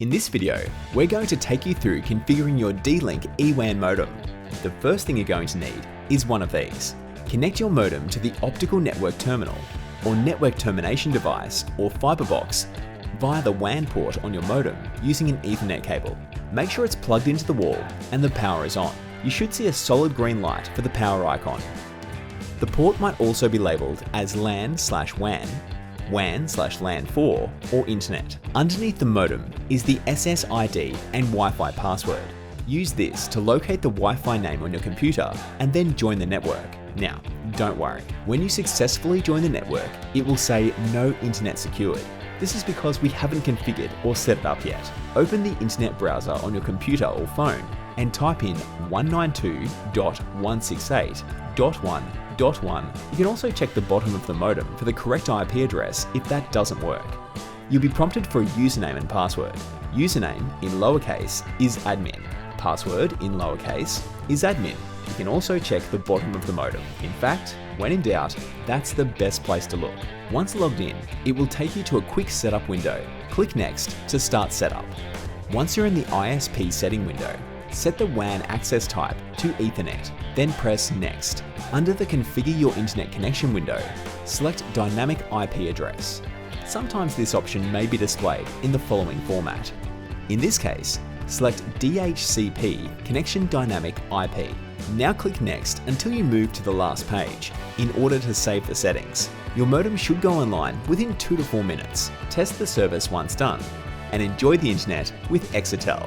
In this video, we're going to take you through configuring your D-Link eWAN modem. The first thing you're going to need is one of these. Connect your modem to the optical network terminal or network termination device or Fibre box via the WAN port on your modem using an Ethernet cable. Make sure it's plugged into the wall and the power is on. You should see a solid green light for the power icon. The port might also be labelled as LAN/WAN, WAN/LAN4, or Internet. Underneath the modem is the SSID and Wi-Fi password. Use this to locate the Wi-Fi name on your computer and then join the network. Now, don't worry, when you successfully join the network, it will say no internet secured. This is because we haven't configured or set it up yet. Open the internet browser on your computer or phone and type in 192.168.1.1. You can also check the bottom of the modem for the correct IP address if that doesn't work. You'll be prompted for a username and password. Username in lowercase is admin. Password in lowercase is admin. You can also check the bottom of the modem. In fact, when in doubt, that's the best place to look. Once logged in, it will take you to a quick setup window. Click Next to start setup. Once you're in the ISP setting window, set the WAN access type to Ethernet, then press Next. Under the Configure Your Internet Connection window, select Dynamic IP Address. Sometimes this option may be displayed in the following format. In this case, select DHCP Connection Dynamic IP. Now click Next until you move to the last page in order to save the settings. Your modem should go online within 2 to 4 minutes. Test the service once done and enjoy the internet with Exetel.